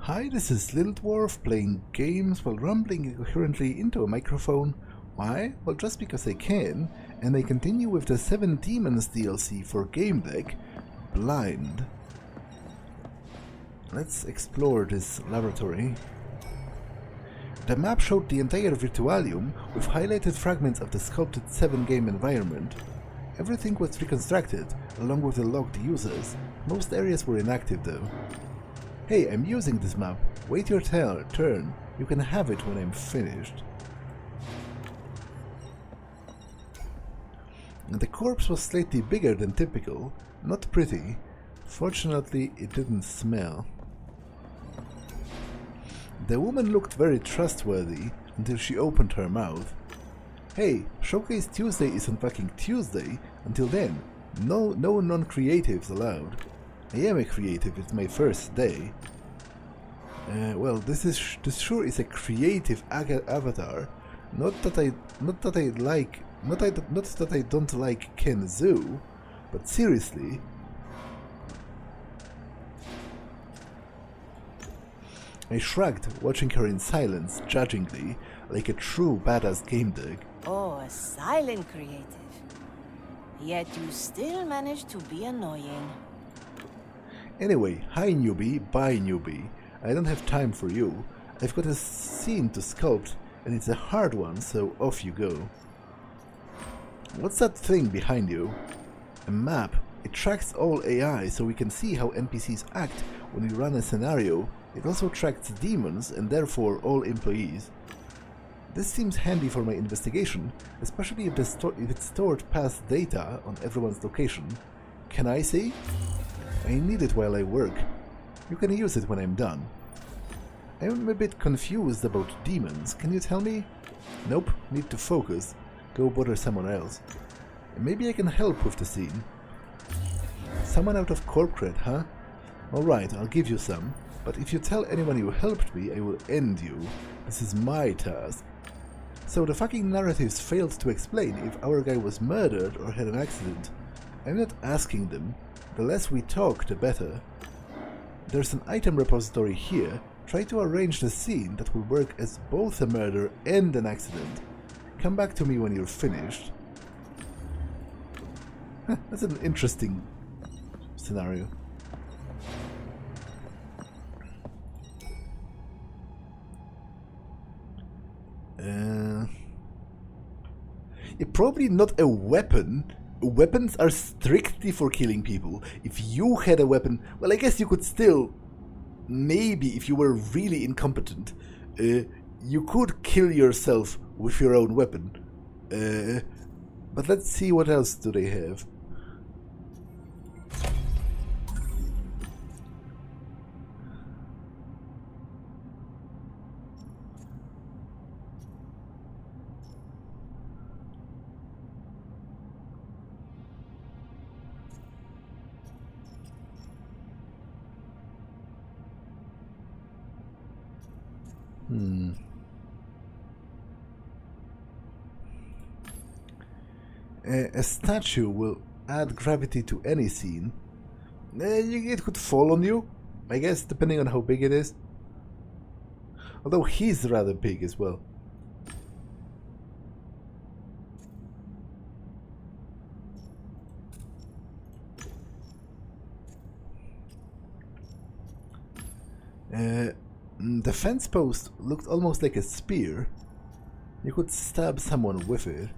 Hi, this is Little Dwarf playing games while rambling incoherently into a microphone. Why? Well, just because I can, and I continue with the 7 Demons DLC for Gamedec, Blind. Let's explore this laboratory. The map showed the entire Virtualium with highlighted fragments of the sculpted 7-game environment. Everything was reconstructed, along with the logged users. Most areas were inactive though. Hey, I'm using this map. Wait your turn. You can have it when I'm finished. The corpse was slightly bigger than typical, not pretty. Fortunately, it didn't smell. The woman looked very trustworthy until she opened her mouth. Hey, Showcase Tuesday is on fucking Tuesday. Until then, no non-creatives allowed. I am a creative, it's my first day. Well, this sure is a creative avatar. Not that I don't like Ken Zhu, but seriously. I shrugged, watching her in silence, judgingly, like a true badass Gamedec. Oh, a silent creative. Yet you still manage to be annoying. Anyway, hi newbie, bye newbie. I don't have time for you. I've got a scene to sculpt, and it's a hard one, so off you go. What's that thing behind you? A map. It tracks all AI, so we can see how NPCs act when we run a scenario. It also tracks demons, and therefore all employees. This seems handy for my investigation, especially if it's stored past data on everyone's location. Can I see? I need it while I work. You can use it when I'm done. I'm a bit confused about demons. Can you tell me? Nope, need to focus. Go bother someone else. Maybe I can help with the scene. Someone out of corporate, huh? Alright, I'll give you some. But if you tell anyone you helped me, I will end you. This is my task. So the fucking narratives failed to explain if our guy was murdered or had an accident. I'm not asking them. The less we talk, the better. There's an item repository here. Try to arrange the scene that will work as both a murder and an accident. Come back to me when you're finished. That's an interesting scenario. Probably not a weapon. Weapons are strictly for killing people. If you had a weapon, well, I guess you could still, maybe if you were really incompetent, you could kill yourself with your own weapon. But let's see what else do they have. A statue will add gravity to any scene. It could fall on you, I guess, depending on how big it is. Although he's rather big as well. The fence post looked almost like a spear. You could stab someone with it.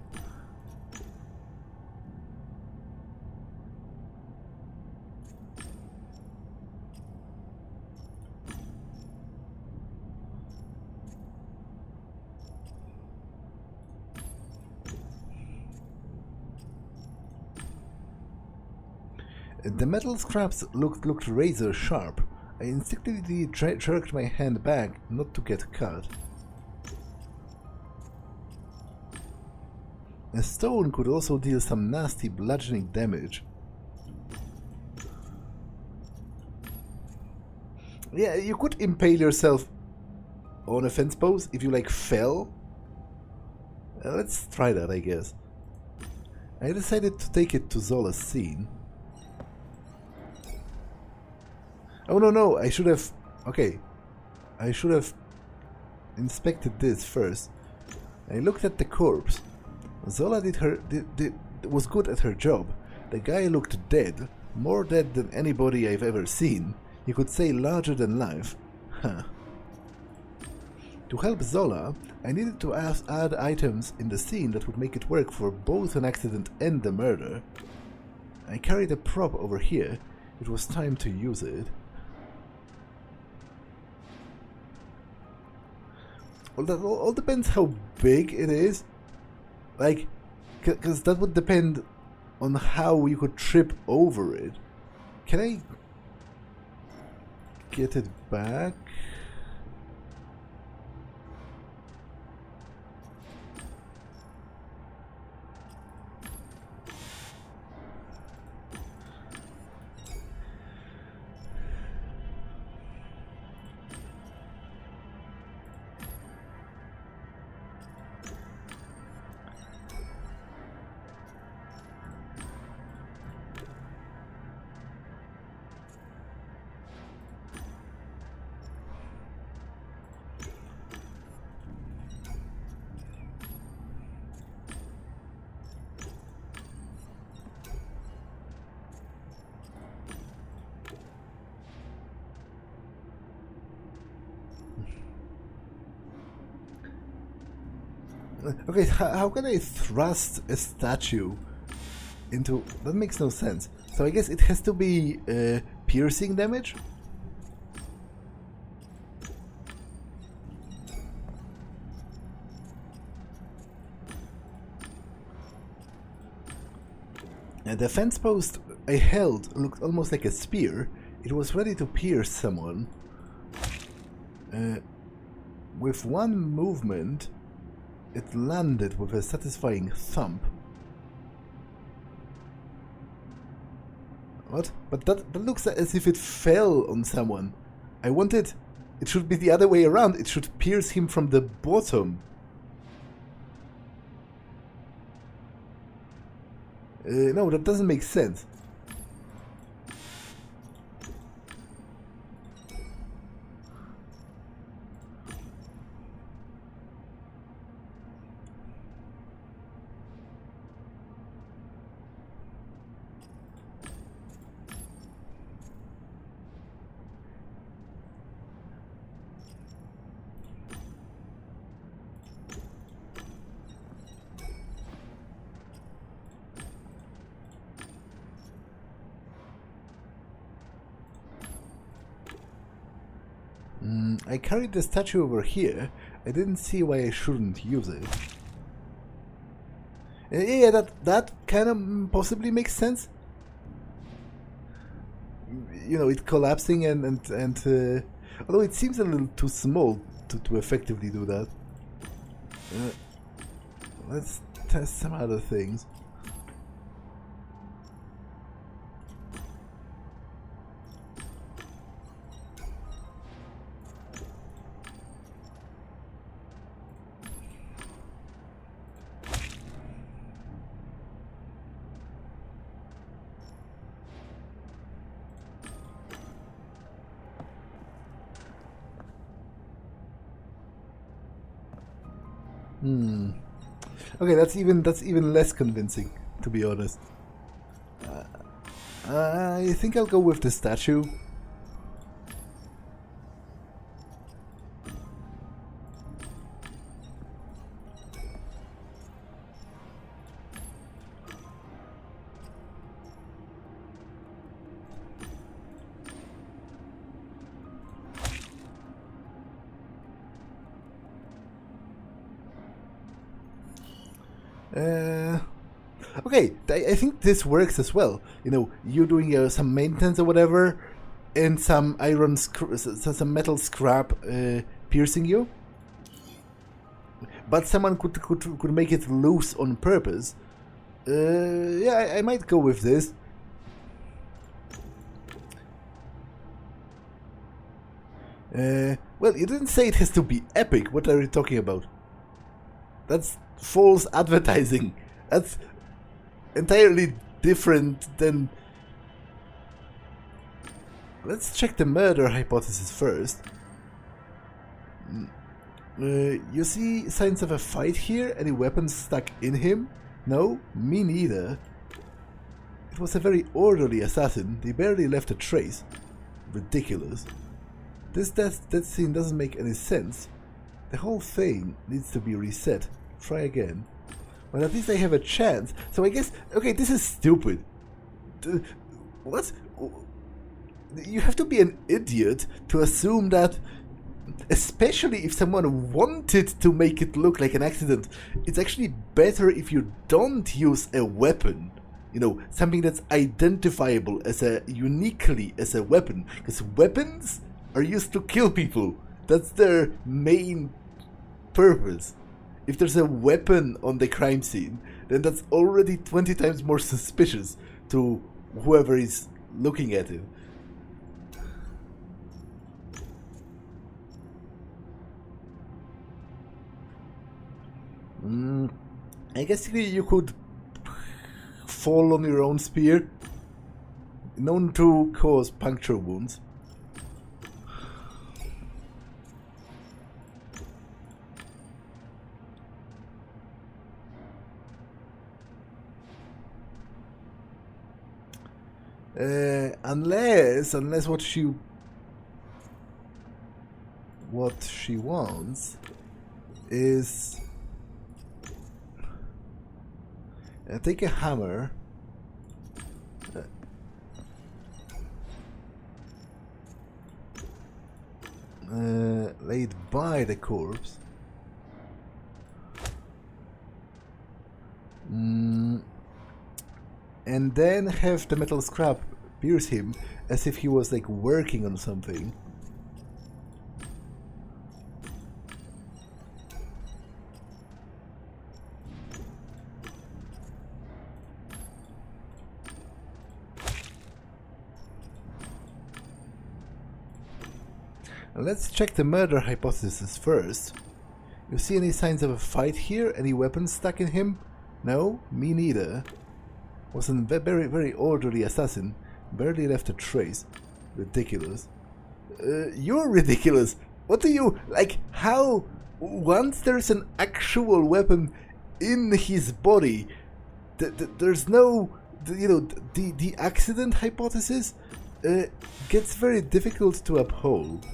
The metal scraps looked razor sharp. I instinctively jerked my hand back not to get cut. A stone could also deal some nasty bludgeoning damage. Yeah, you could impale yourself on a fence post if you fell. Let's try that, I guess. I decided to take it to Zola's scene. Oh no, I should have... Okay. I should have inspected this first. I looked at the corpse. Zola was good at her job. The guy looked dead, more dead than anybody I've ever seen. You could say larger than life. Huh. To help Zola, I needed to add items in the scene that would make it work for both an accident and the murder. I carried a prop over here. It was time to use it. Well, that all depends how big it is. Like, because that would depend on how you could trip over it. Can I get it back? Okay, how can I thrust a statue into... That makes no sense. So I guess it has to be piercing damage? And the fence post I held looked almost like a spear. It was ready to pierce someone. With one movement, it landed with a satisfying thump. What? But that looks as if it fell on someone. I wanted... It should be the other way around. It should pierce him from the bottom. No, that doesn't make sense. I carried the statue over here. I didn't see why I shouldn't use it. Yeah, that kind of possibly makes sense. You know, it collapsing and although it seems a little too small to effectively do that. Let's test some other things. Okay, that's even less convincing, to be honest. I think I'll go with the statue. Okay, I think this works as well. You know, you doing some maintenance or whatever, and some iron, some metal scrap piercing you. But someone could make it loose on purpose. Yeah, I might go with this. Well, you didn't say it has to be epic. What are you talking about? That's false advertising. That's entirely different than... Let's check the murder hypothesis first. You see signs of a fight here? Any weapons stuck in him? No? Me neither. It was a very orderly assassin. They barely left a trace. Ridiculous. That scene doesn't make any sense. The whole thing needs to be reset. Try again. Well, at least I have a chance. So I guess... Okay, this is stupid. What? You have to be an idiot to assume that... Especially if someone wanted to make it look like an accident, it's actually better if you don't use a weapon. You know, something that's identifiable uniquely as a weapon. Because weapons are used to kill people. That's their main purpose. If there's a weapon on the crime scene, then that's already 20 times more suspicious to whoever is looking at it. I guess you could fall on your own spear. Known to cause puncture wounds. Unless what she wants is take a hammer, lay it by the corpse, and then have the metal scrap pierce him as if he was like working on something. Let's check the murder hypothesis first. You see any signs of a fight here? Any weapons stuck in him? No? Me neither. Was a very, very orderly assassin. Barely left a trace. Ridiculous. You're ridiculous! What do you... Like, how... Once there's an actual weapon in his body, there's no... You know, the accident hypothesis gets very difficult to uphold.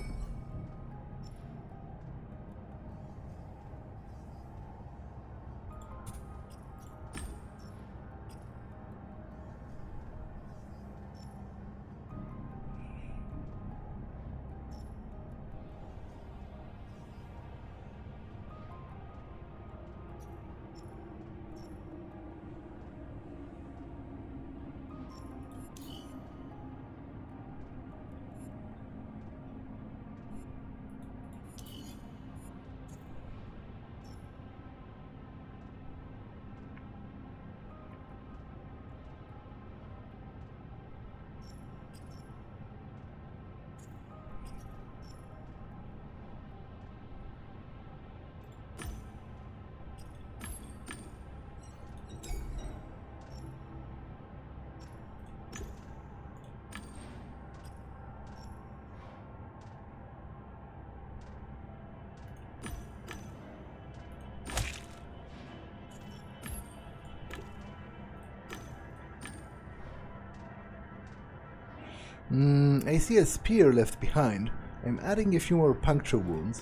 I see a spear left behind. I'm adding a few more puncture wounds.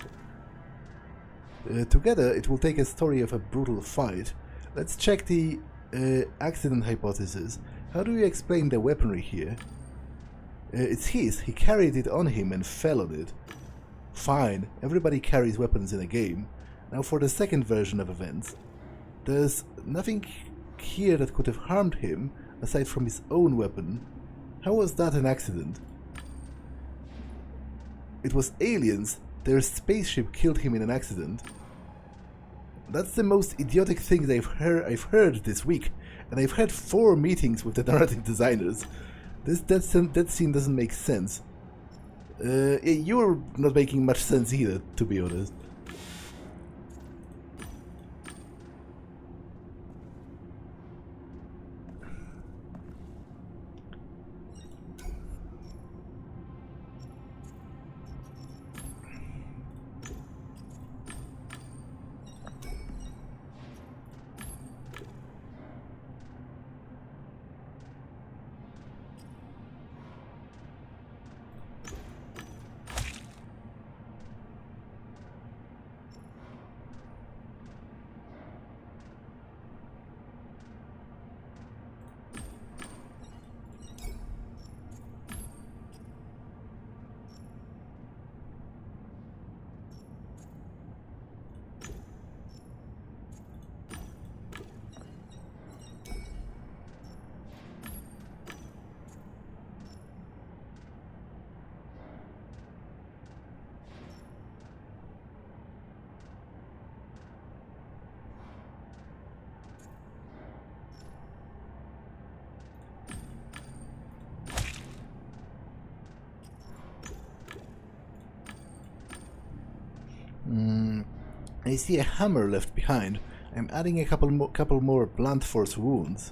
Together, it will take a story of a brutal fight. Let's check the accident hypothesis. How do you explain the weaponry here? It's his. He carried it on him and fell on it. Fine, everybody carries weapons in a game. Now for the second version of events. There's nothing here that could have harmed him, aside from his own weapon. How was that an accident? It was aliens. Their spaceship killed him in an accident. That's the most idiotic thing I've heard this week, and I've had 4 meetings with the narrative designers. That scene doesn't make sense. You're not making much sense either, to be honest. I see a hammer left behind. I'm adding a couple more blunt force wounds.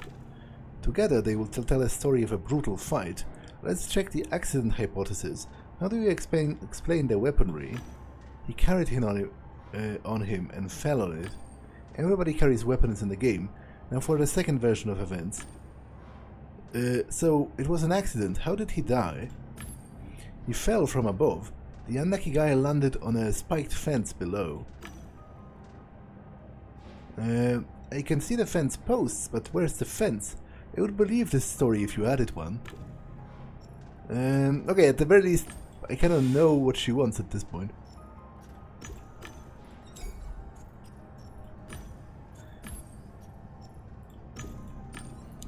Together they will tell a story of a brutal fight. Let's check the accident hypothesis. How do you explain the weaponry? He carried it on him and fell on it. Everybody carries weapons in the game. Now for the second version of events. So it was an accident. How did he die? He fell from above. The unlucky guy landed on a spiked fence below. I can see the fence posts, but where's the fence? I would believe this story if you added one. Okay, at the very least, I kind of know what she wants at this point.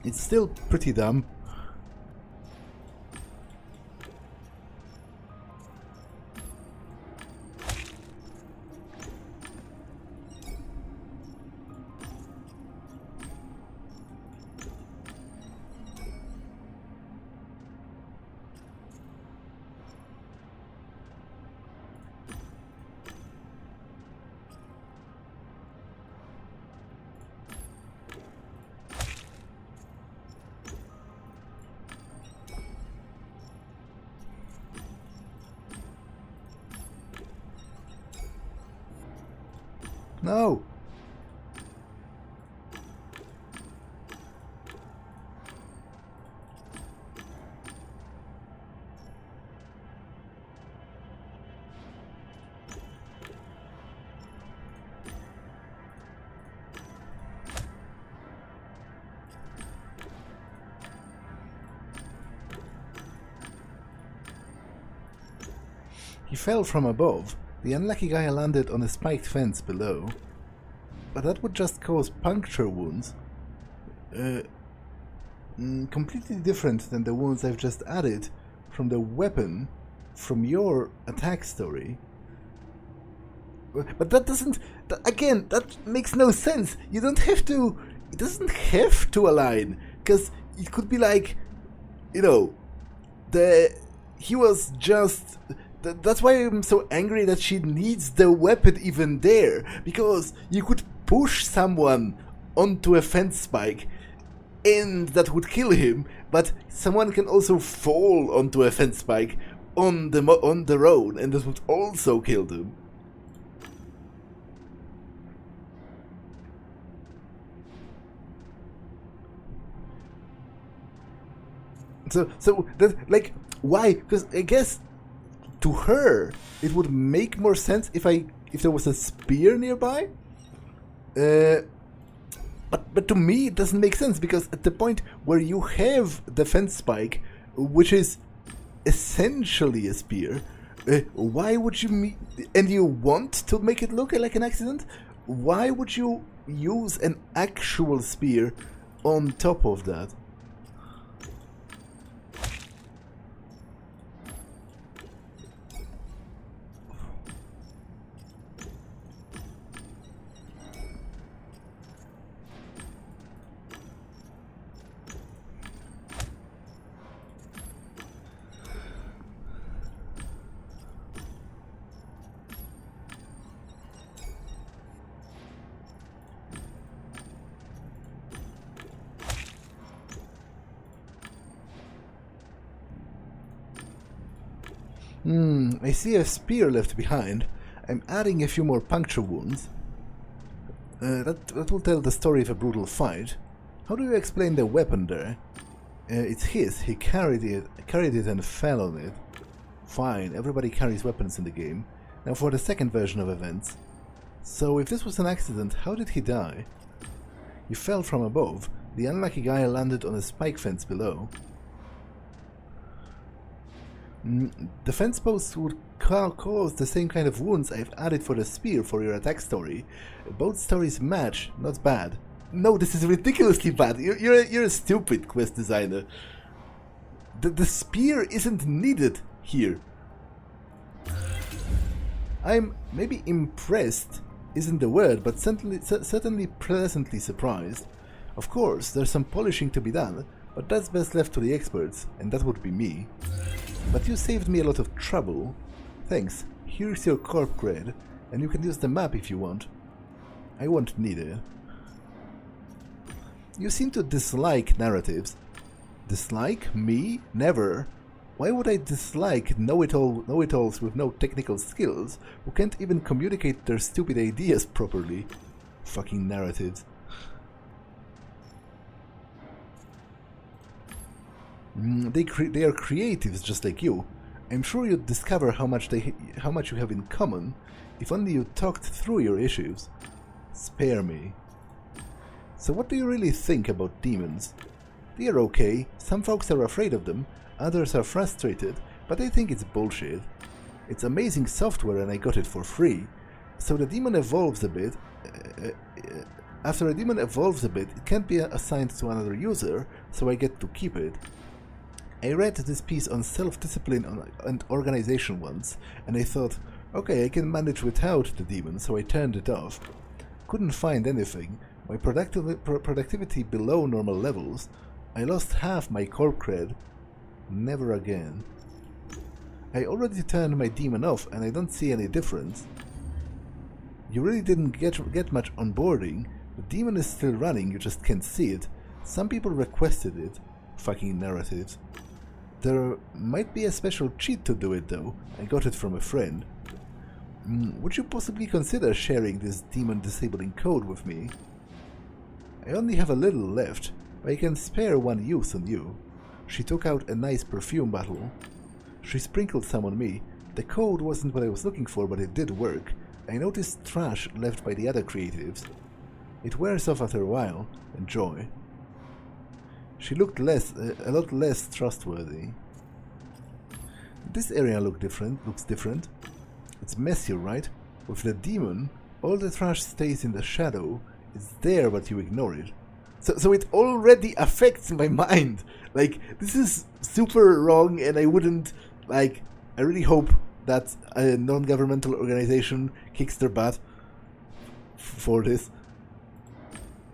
It's still pretty dumb. No! He fell from above. The unlucky guy landed on a spiked fence below. But that would just cause puncture wounds. Completely different than the wounds I've just added from the weapon from your attack story. But that doesn't... again, that makes no sense. You don't have to... It doesn't have to align. Because it could be like... You know... He was just... That's why I'm so angry that she needs the weapon even there. Because you could push someone onto a fence spike and that would kill him, but someone can also fall onto a fence spike on the road and that would also kill them. So that, like, why? Because I guess to her it would make more sense if there was a spear nearby. But to me it doesn't make sense, because at the point where you have the fence spike, which is essentially a spear, why would you and you want to make it look like an accident? Why would you use an actual spear on top of that? I see a spear left behind. I'm adding a few more puncture wounds. That will tell the story of a brutal fight. How do you explain the weapon there? It's his. He carried it and fell on it. Fine, everybody carries weapons in the game. Now for the second version of events. So if this was an accident, how did he die? He fell from above. The unlucky guy landed on a spike fence below. The fence posts would cause the same kind of wounds I've added for the spear for your attack story. Both stories match, not bad. No, this is ridiculously bad. You're a stupid quest designer. The spear isn't needed here. I'm maybe impressed isn't the word, but certainly pleasantly surprised. Of course, there's some polishing to be done, but that's best left to the experts, and that would be me. But you saved me a lot of trouble. Thanks. Here's your corp cred. and you can use the map if you want. I won't need it. You seem to dislike narratives. Dislike? Me? Never. Why would I dislike know-it-alls with no technical skills who can't even communicate their stupid ideas properly? Fucking narratives. They are creatives just like you. I'm sure you'd discover how much you have in common if only you talked through your issues. Spare me. So what do you really think about demons? They are okay. Some folks are afraid of them, others are frustrated, but I think it's bullshit. It's amazing software and I got it for free. So the demon evolves a bit. After a demon evolves a bit, it can't be assigned to another user, so I get to keep it. I read this piece on self-discipline and organization once, and I thought, okay, I can manage without the demon, so I turned it off. Couldn't find anything. My productivity below normal levels. I lost half my corp cred. Never again. I already turned my demon off and I don't see any difference. You really didn't get much onboarding. The demon is still running, you just can't see it. Some people requested it. Fucking narratives. There might be a special cheat to do it though. I got it from a friend. Would you possibly consider sharing this demon disabling code with me? I only have a little left, but I can spare one use on you. She took out a nice perfume bottle. She sprinkled some on me. The code wasn't what I was looking for, but it did work. I noticed trash left by the other creatives. It wears off after a while. Enjoy. She looked a lot less trustworthy. This area looks different. It's messier, right? With the demon, all the trash stays in the shadow. It's there, but you ignore it. So it already affects my mind. Like, this is super wrong, and I wouldn't, like, I really hope that a non-governmental organization kicks their butt for this.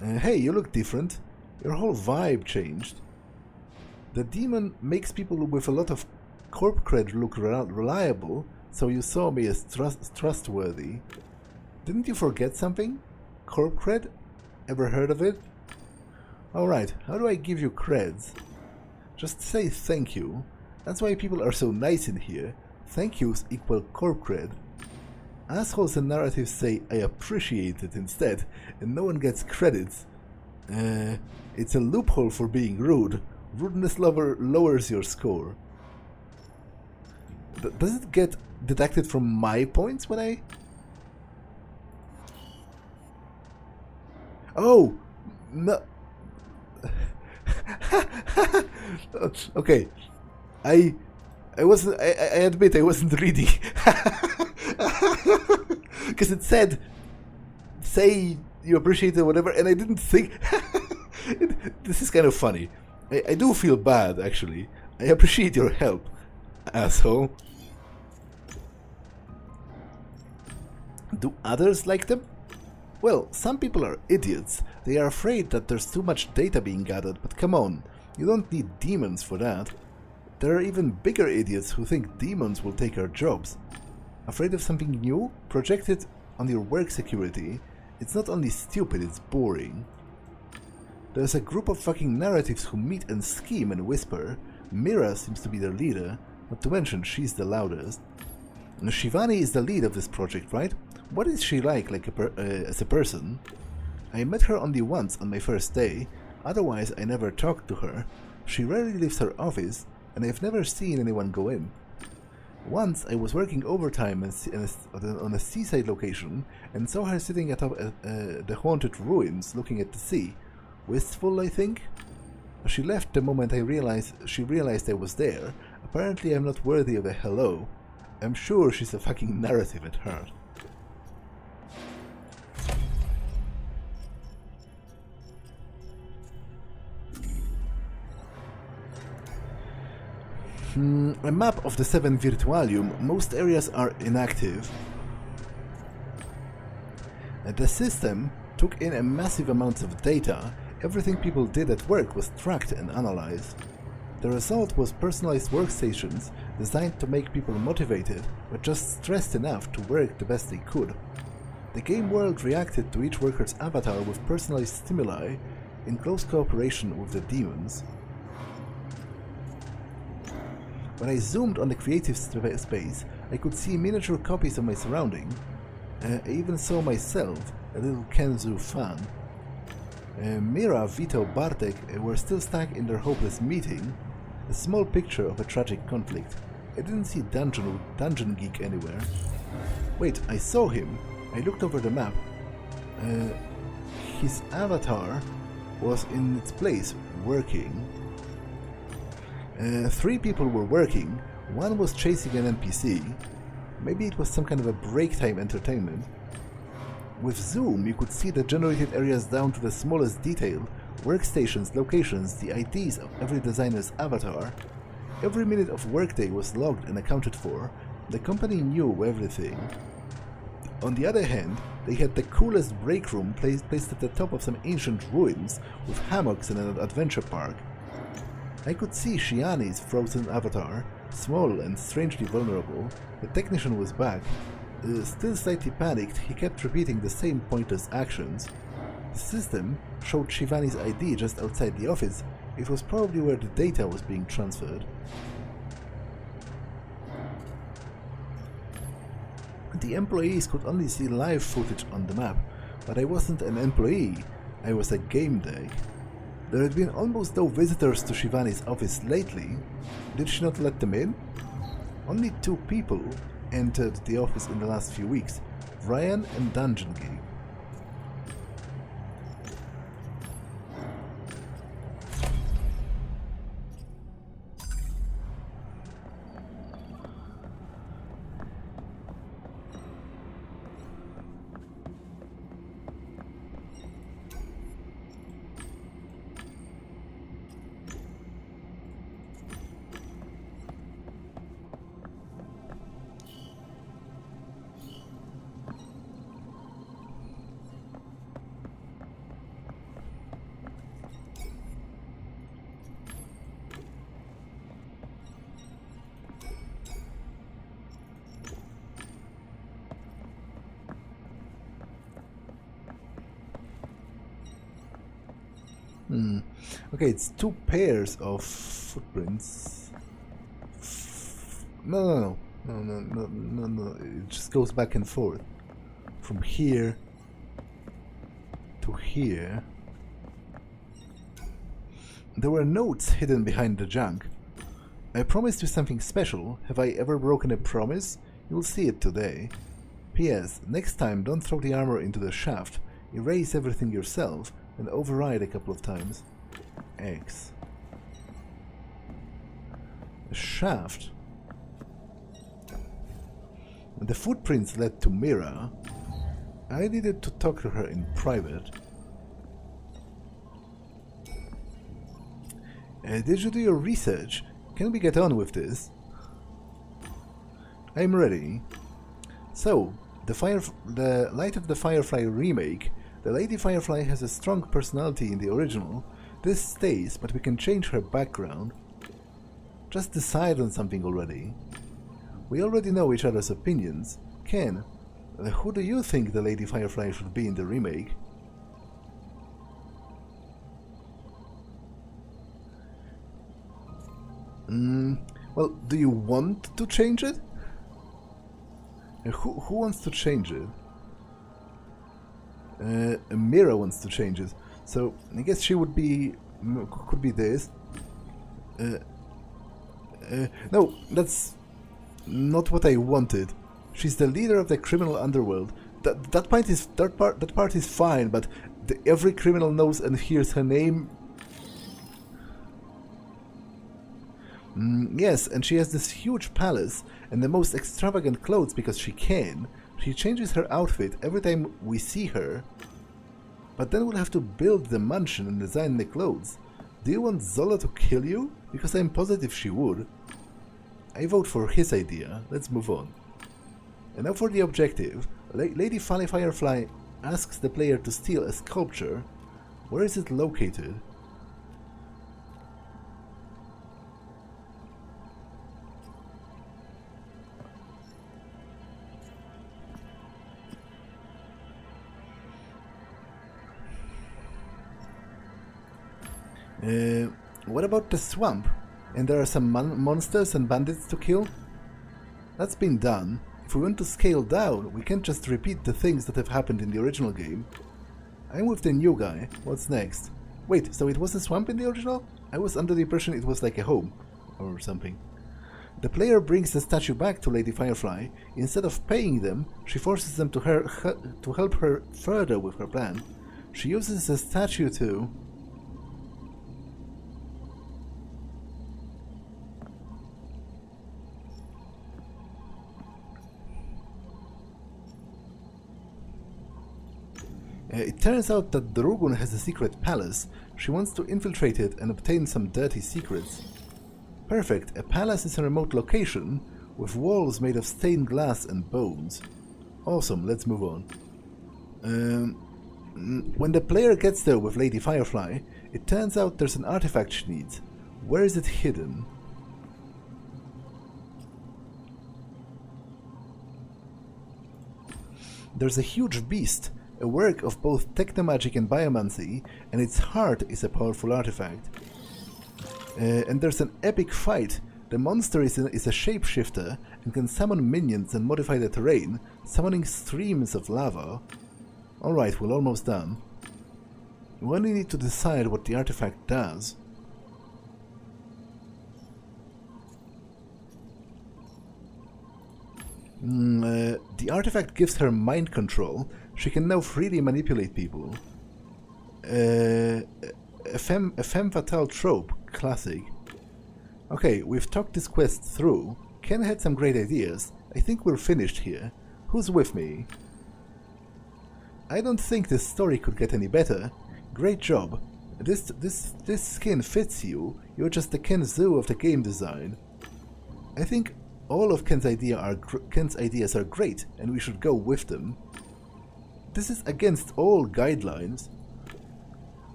Hey, you look different. Your whole vibe changed. The demon makes people with a lot of corp cred look reliable, so you saw me as trustworthy. Didn't you forget something? Corp cred? Ever heard of it? Alright, how do I give you creds? Just say thank you. That's why people are so nice in here. Thank yous equal corp cred. Assholes and narratives say I appreciate it instead, and no one gets credits. It's a loophole for being rude. Rudeness lowers your score. Does it get deducted from my points when I... Oh! No... Okay. I wasn't... I admit I wasn't reading. Because it said... Say you appreciate it or whatever, and I didn't think... This is kind of funny. I do feel bad, actually. I appreciate your help, asshole. Do others like them? Well, some people are idiots. They are afraid that there's too much data being gathered, but come on, you don't need demons for that. There are even bigger idiots who think demons will take our jobs. Afraid of something new? Project it on your work security. It's not only stupid, it's boring. There's a group of fucking narratives who meet and scheme and whisper. Mira seems to be their leader, not to mention she's the loudest. Shivani is the lead of this project, right? What is she like as a person? I met her only once on my first day, otherwise I never talked to her. She rarely leaves her office, and I've never seen anyone go in. Once I was working overtime on a seaside location and saw her sitting atop the haunted ruins looking at the sea. Wistful, I think? She left the moment she realized I was there. Apparently I'm not worthy of a hello. I'm sure she's a fucking narrative at heart. A map of the 7 Virtualium. Most areas are inactive. The system took in a massive amount of data. Everything people did at work was tracked and analyzed. The result was personalized workstations designed to make people motivated but just stressed enough to work the best they could. The game world reacted to each worker's avatar with personalized stimuli in close cooperation with the Daemons. When I zoomed on the creative space, I could see miniature copies of my surrounding. I even saw myself, a little Kenzu fan. Mira, Vito, Bartek were still stuck in their hopeless meeting, a small picture of a tragic conflict. I didn't see Dungeongeek anywhere. Wait, I saw him. I looked over the map. His avatar was in its place, working. 3 people were working, 1 was chasing an NPC. Maybe it was some kind of a break time entertainment. With zoom, you could see the generated areas down to the smallest detail, workstations, locations, the IDs of every designer's avatar. Every minute of workday was logged and accounted for. The company knew everything. On the other hand, they had the coolest break room placed at the top of some ancient ruins, with hammocks and an adventure park. I could see Shivani's frozen avatar, small and strangely vulnerable. The technician was back. Still slightly panicked, he kept repeating the same pointless actions. The system showed Shivani's ID just outside the office. It was probably where the data was being transferred. The employees could only see live footage on the map, but I wasn't an employee, I was a Gamedec. There had been almost no visitors to Shivani's office lately. Did she not let them in? Only 2 people entered the office in the last few weeks, Ryan and Dungeongeek. Okay, it's 2 pairs of footprints. No. It just goes back and forth. From here to here. There were notes hidden behind the junk. I promised you something special. Have I ever broken a promise? You'll see it today. P.S. Next time, don't throw the armor into the shaft. Erase everything yourself and override a couple of times. X. The shaft. The footprints led to Mira. I needed to talk to her in private. Did you do your research? Can we get on with this? I'm ready. So, the Light of the Firefly remake. The Lady Firefly has a strong personality in the original. This stays, but we can change her background. Just decide on something already. We already know each other's opinions. Ken, who do you think the Lady Firefly should be in the remake? Well, do you want to change it? Who wants to change it? Mira wants to change it, so I guess she would be, could be this. No, that's not what I wanted. She's the leader of the criminal underworld. That part is fine, but every criminal knows and hears her name. Yes, and she has this huge palace and the most extravagant clothes because she can. She changes her outfit every time we see her. But then we'll have to build the mansion and design the clothes. Do you want Zola to kill you? Because I'm positive she would. I vote for his idea. Let's move on. And now for the objective. Lady Firefly asks the player to steal a sculpture. Where is it located? What about the swamp? And there are some monsters and bandits to kill? That's been done. If we want to scale down, we can't just repeat the things that have happened in the original game. I'm with the new guy. What's next? Wait, so it was a swamp in the original? I was under the impression it was like a home. Or something. The player brings the statue back to Lady Firefly. Instead of paying them, she forces them to help her further with her plan. She uses the statue to... It turns out that Drugun has a secret palace. She wants to infiltrate it and obtain some dirty secrets. Perfect. A palace is a remote location with walls made of stained glass and bones. Awesome, let's move on. When the player gets there with Lady Firefly, it turns out there's an artifact she needs. Where is it hidden? There's a huge beast, a work of both technomagic and biomancy, and its heart is a powerful artifact. And there's an epic fight. The monster is a shapeshifter and can summon minions and modify the terrain, summoning streams of lava. Alright, we're almost done. We only need to decide what the artifact does. The artifact gives her mind control. She can now freely manipulate people. A femme fatale trope, classic. Okay, we've talked this quest through. Ken had some great ideas. I think we're finished here. Who's with me? I don't think this story could get any better. Great job. This skin fits you. You're just the Ken Zoo of the game design. I think all of Ken's ideas are great, and we should go with them. This is against all guidelines.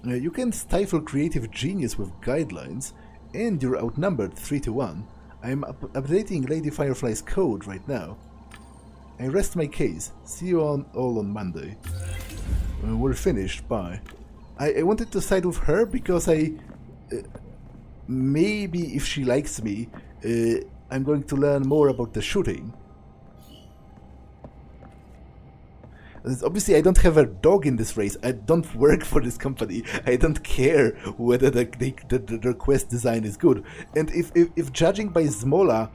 You can stifle creative genius with guidelines, and you're outnumbered 3 to 1. I'm updating Lady Firefly's code right now. I rest my case. See you all on Monday. We're finished. Bye. I wanted to side with her because maybe if she likes me, I'm going to learn more about the shooting. Obviously, I don't have a dog in this race. I don't work for this company. I don't care whether their quest design is good. And if judging by Zmola,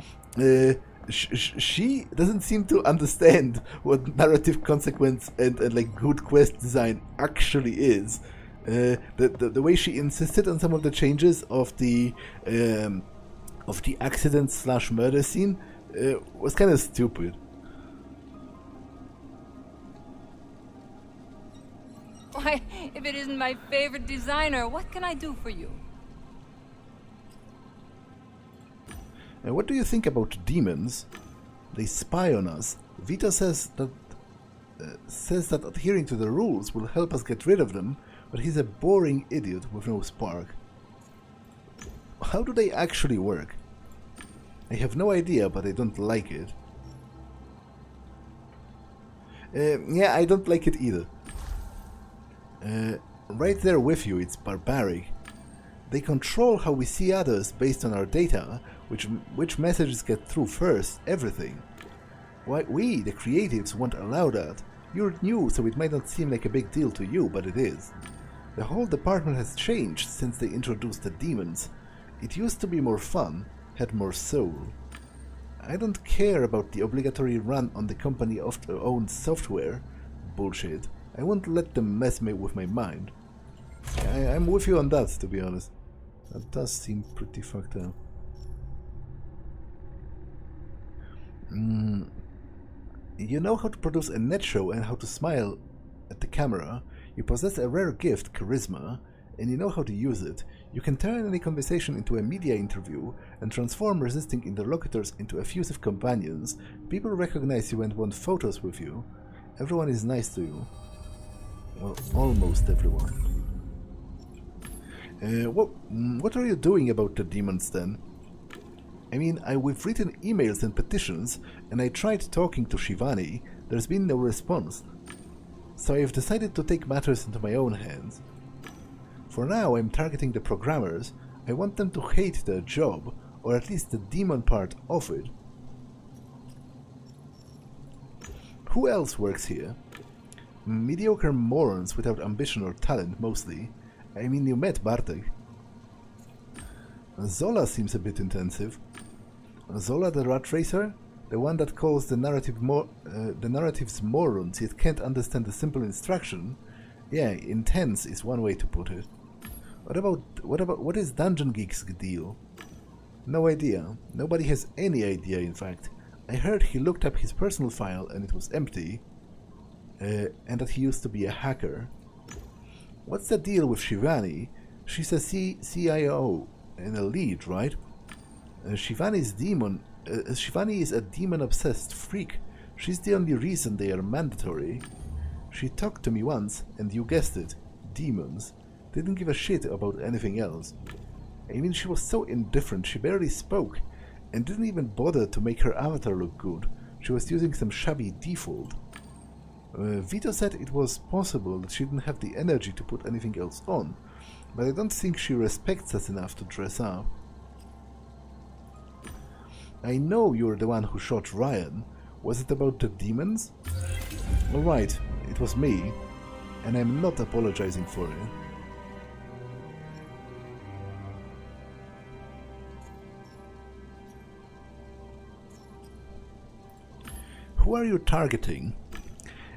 she doesn't seem to understand what narrative consequence and like good quest design actually is. The way she insisted on some of the changes of the accident/murder scene was kind of stupid. Why, if it isn't my favorite designer, what can I do for you? What do you think about demons? They spy on us. Vita says that adhering to the rules will help us get rid of them, but he's a boring idiot with no spark. How do they actually work? I have no idea, but I don't like it. Yeah, I don't like it either. Right there with you, it's barbaric. They control how we see others based on our data, which messages get through first, everything. Why we, the creatives, won't allow that. You're new, so it might not seem like a big deal to you, but it is. The whole department has changed since they introduced the Demons. It used to be more fun, had more soul. I don't care about the obligatory run on the company-owned software. Bullshit. I won't let them mess with my mind. I'm with you on that, to be honest. That does seem pretty fucked up. You know how to produce a net show and how to smile at the camera. You possess a rare gift, charisma, and you know how to use it. You can turn any conversation into a media interview and transform resisting interlocutors into effusive companions. People recognize you and want photos with you. Everyone is nice to you. Well, almost everyone. What are you doing about the demons then? I mean, we've written emails and petitions, and I tried talking to Shivani. There's been no response. So I've decided to take matters into my own hands. For now, I'm targeting the programmers. I want them to hate their job, or at least the demon part of it. Who else works here? Mediocre morons without ambition or talent, mostly. I mean, you met Bartek. Zola seems a bit intensive. Zola the rat racer? The one that calls the narratives morons yet can't understand a simple instruction? Yeah, intense is one way to put it. What is Dungeongeek's deal? No idea. Nobody has any idea, in fact. I heard he looked up his personal file and it was empty. And that he used to be a hacker. What's the deal with Shivani? She's a CIO and a lead, right? Shivani is a demon-obsessed freak. She's the only reason they are mandatory. She talked to me once, and you guessed it, demons. Didn't give a shit about anything else. I mean, she was so indifferent, she barely spoke, and didn't even bother to make her avatar look good. She was using some shabby default. Vito said it was possible that she didn't have the energy to put anything else on, but I don't think she respects us enough to dress up. I know you're the one who shot Ryan. Was it about the demons? Alright, it was me, and I'm not apologizing for it. Who are you targeting?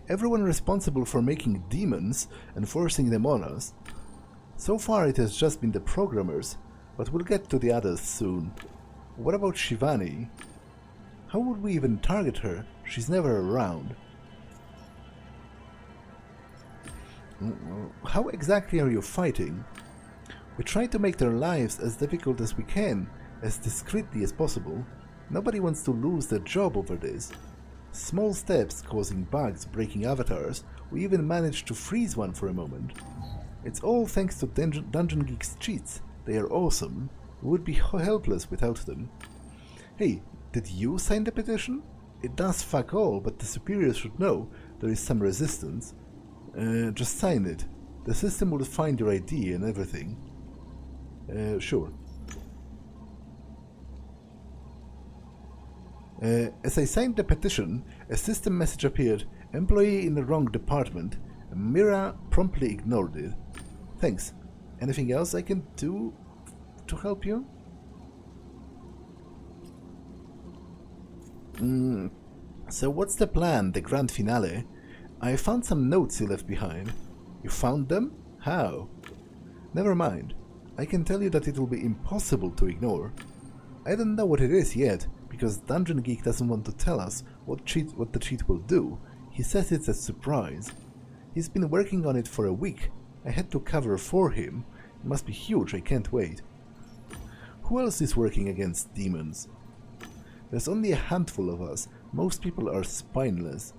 Everyone responsible for making demons and forcing them on us. So far it has just been the programmers, but we'll get to the others soon. What about Shivani? How would we even target her? She's never around. How exactly are you fighting? We try to make their lives as difficult as we can, as discreetly as possible. Nobody wants to lose their job over this. Small steps causing bugs, breaking avatars. We even managed to freeze one for a moment. It's all thanks to Dungeongeek's cheats. They are awesome. We would be helpless without them. Hey, did you sign the petition? It does fuck all, but the superiors should know there is some resistance. Just sign it. The system will find your ID and everything. Sure. As I signed the petition, a system message appeared. Employee in the wrong department. Mira promptly ignored it. Thanks. Anything else I can do to help you? So what's the plan, the grand finale? I found some notes you left behind. You found them? How? Never mind. I can tell you that it will be impossible to ignore. I don't know what it is yet, because Dungeongeek doesn't want to tell us what the cheat will do. He says it's a surprise. He's been working on it for a week. I had to cover for him. It must be huge, I can't wait. Who else is working against demons? There's only a handful of us. Most people are spineless.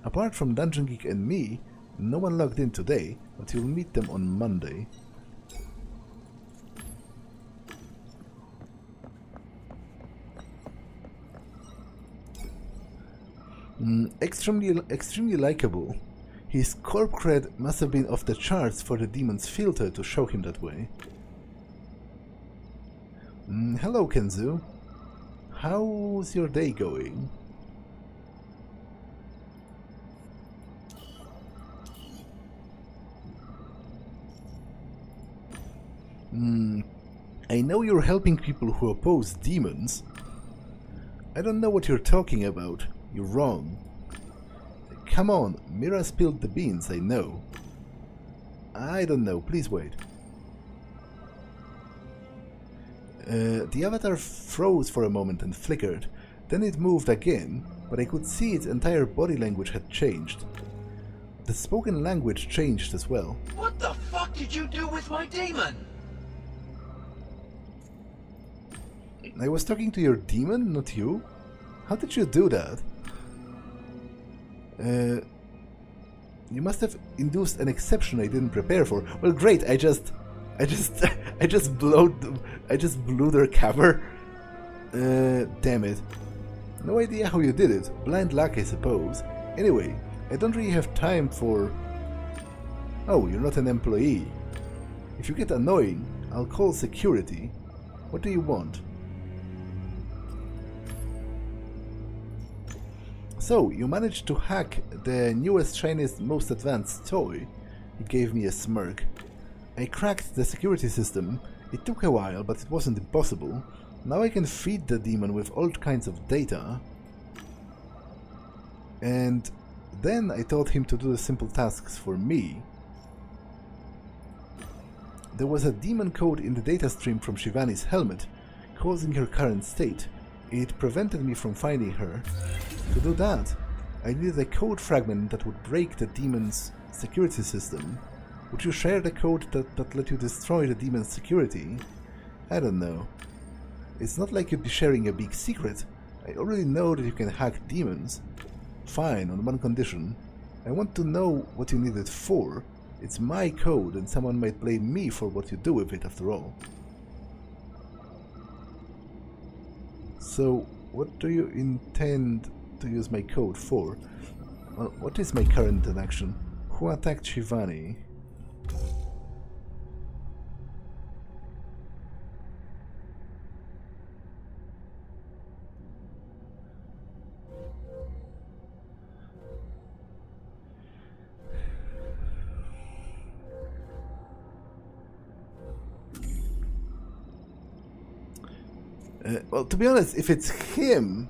Apart from Dungeongeek and me, no one logged in today, but you'll meet them on Monday. Extremely likable. His corp cred must have been off the charts for the demon's filter to show him that way. Hello, Kenzu. How's your day going? I know you're helping people who oppose demons. I don't know what you're talking about. You're wrong. Come on, Mira spilled the beans, I know. I don't know, please wait. The avatar froze for a moment and flickered. Then it moved again, but I could see its entire body language had changed. The spoken language changed as well. What the fuck did you do with my demon? I was talking to your demon, not you? How did you do that? You must have induced an exception I didn't prepare for. Well, great. I just blew their cover. Damn it. No idea how you did it. Blind luck, I suppose. Anyway, I don't really have time for... Oh, you're not an employee. If you get annoying, I'll call security. What do you want? So, you managed to hack the newest, shiniest, most advanced toy. He gave me a smirk. I cracked the security system. It took a while, but it wasn't impossible. Now I can feed the demon with all kinds of data. And then I told him to do the simple tasks for me. There was a demon code in the data stream from Shivani's helmet, causing her current state. It prevented me from finding her. To do that, I needed a code fragment that would break the demon's security system. Would you share the code that let you destroy the demon's security? I don't know. It's not like you'd be sharing a big secret. I already know that you can hack demons. Fine, on one condition. I want to know what you need it for. It's my code and someone might blame me for what you do with it after all. So, what do you intend to use my code for? Well, what is my current action? Who attacked Shivani? Well, to be honest, if it's him...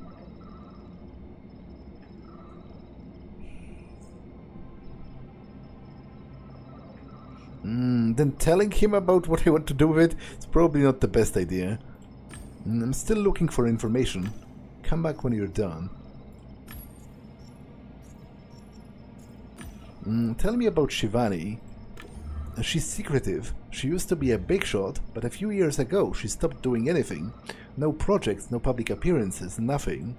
then telling him about what I want to do with it is probably not the best idea. I'm still looking for information. Come back when you're done. Tell me about Shivani. She's secretive. She used to be a big shot, but a few years ago she stopped doing anything. No projects, no public appearances, nothing.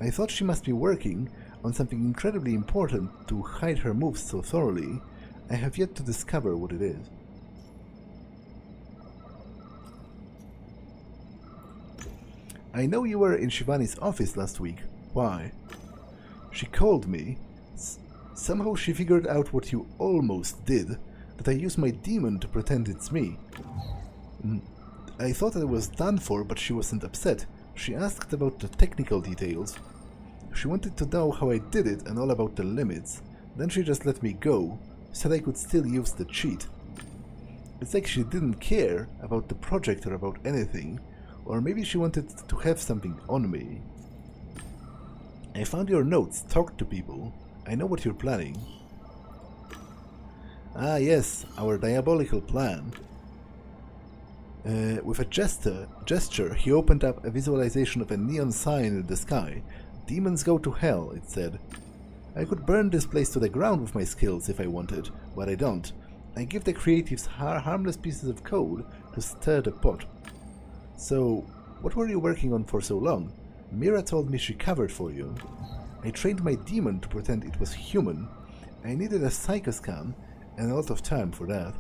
I thought she must be working on something incredibly important to hide her moves so thoroughly. I have yet to discover what it is. I know you were in Shivani's office last week. Why? She called me. Somehow she figured out what you almost did, that I use my demon to pretend it's me. I thought I was done for, but she wasn't upset. She asked about the technical details. She wanted to know how I did it and all about the limits. Then she just let me go, said I could still use the cheat. It's like she didn't care about the project or about anything, or maybe she wanted to have something on me. I found your notes, talked to people. I know what you're planning. Ah yes, our diabolical plan. With a gesture, he opened up a visualization of a neon sign in the sky. Demons go to hell, it said. I could burn this place to the ground with my skills if I wanted, but I don't. I give the creatives harmless pieces of code to stir the pot. So, what were you working on for so long? Mira told me she covered for you. I trained my demon to pretend it was human. I needed a psychoscan and a lot of time for that.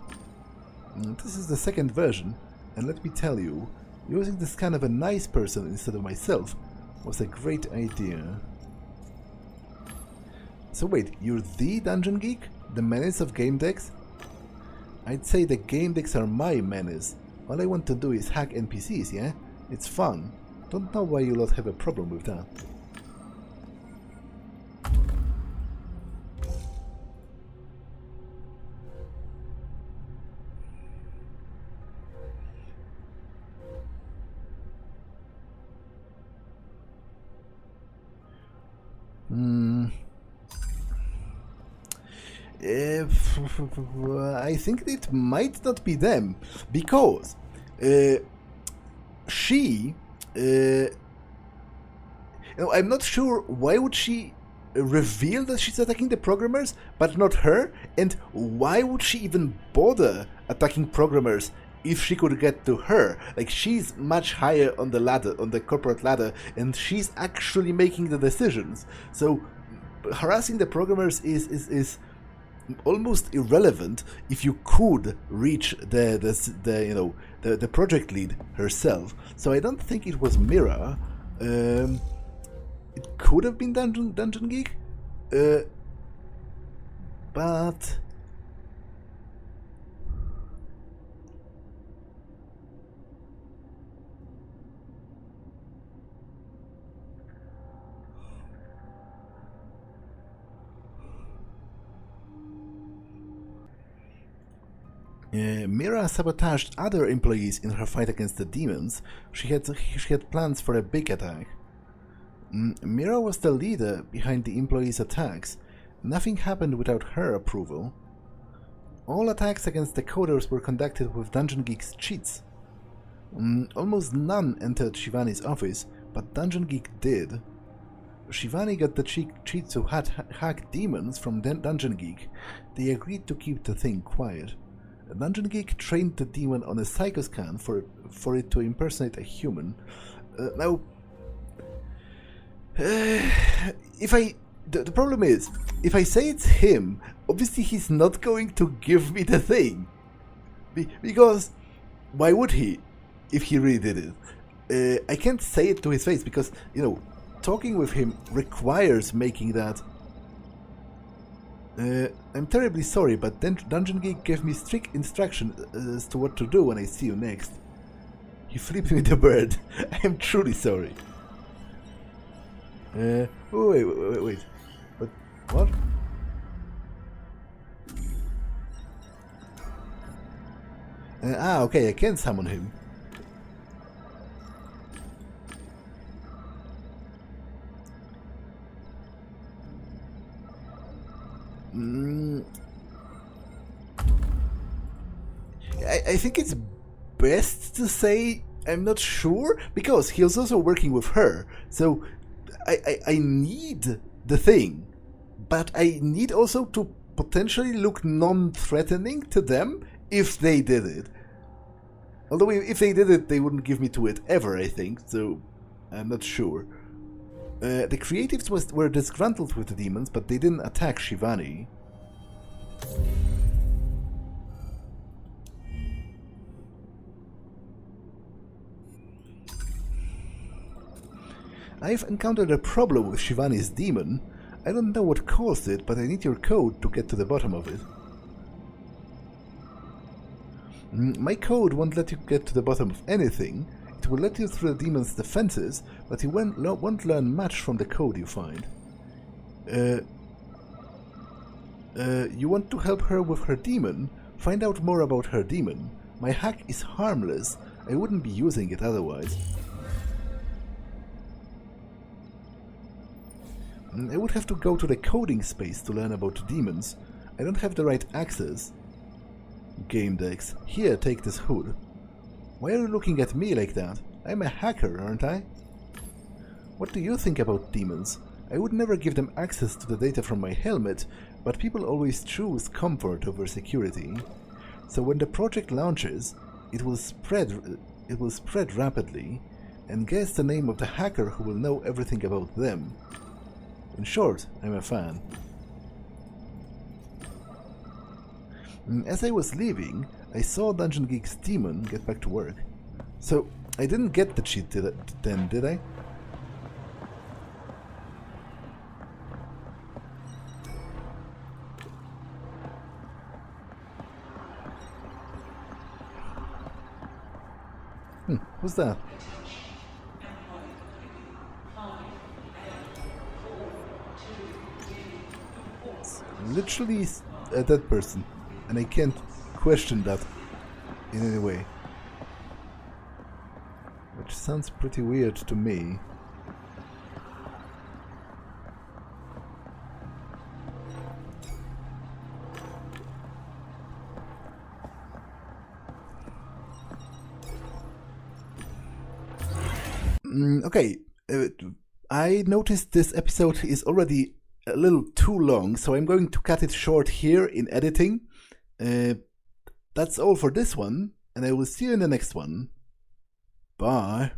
This is the second version, and let me tell you, using the scan of a nice person instead of myself was a great idea. So wait, you're the Dungeon Geek? The menace of Gamedecs? I'd say the Gamedecs are my menace. All I want to do is hack NPCs, yeah? It's fun. Don't know why you lot have a problem with that. I think it might not be them, because she I'm not sure why would she reveal that she's attacking the programmers but not her, and why would she even bother attacking programmers if she could get to her? Like, she's much higher on the ladder, on the corporate ladder, and she's actually making the decisions. So harassing the programmers is almost irrelevant if you could reach the project lead herself. So I don't think it was Mira. It could have been Dungeon Geek, but Mira sabotaged other employees in her fight against the demons. She had plans for a big attack. Mira was the leader behind the employees' attacks. Nothing happened without her approval. All attacks against the coders were conducted with Dungeongeek's cheats. Almost none entered Shivani's office, but Dungeongeek did. Shivani got the cheats to hack demons from Dungeongeek. They agreed to keep the thing quiet. Dungeongeek trained the demon on a psychoscan for it to impersonate a human. Now, the problem is, if I say it's him, obviously he's not going to give me the thing. Because, why would he, if he really did it? I can't say it to his face because, you know, talking with him requires making that. I'm terribly sorry, but Dungeongeek gave me strict instructions as to what to do when I see you next. He flipped me the bird. I am truly sorry. Wait. But what? Okay, I can summon him. I think it's best to say I'm not sure, because he was also working with her, so I need the thing, but I need also to potentially look non-threatening to them if they did it. Although if they did it, they wouldn't give me to it ever, I think, so I'm not sure. The creatives were disgruntled with the demons, but they didn't attack Shivani. I've encountered a problem with Shivani's demon. I don't know what caused it, but I need your code to get to the bottom of it. My code won't let you get to the bottom of anything. It will let you through the demon's defenses, but you won't learn much from the code you find. You want to help her with her demon? Find out more about her demon. My hack is harmless. I wouldn't be using it otherwise. I would have to go to the coding space to learn about demons. I don't have the right access. Gamedecs. Here, take this hood. Why are you looking at me like that? I'm a hacker, aren't I? What do you think about demons? I would never give them access to the data from my helmet, but people always choose comfort over security. So when the project launches, it will spread rapidly, and guess the name of the hacker who will know everything about them. In short, I'm a fan. As I was leaving, I saw Dungeongeek's demon get back to work. So, I didn't get the cheat then, did I? Who's that? It's literally a dead person, and I can't question that in any way. Which sounds pretty weird to me. Okay, I noticed this episode is already a little too long, so I'm going to cut it short here in editing. That's all for this one, and I will see you in the next one. Bye.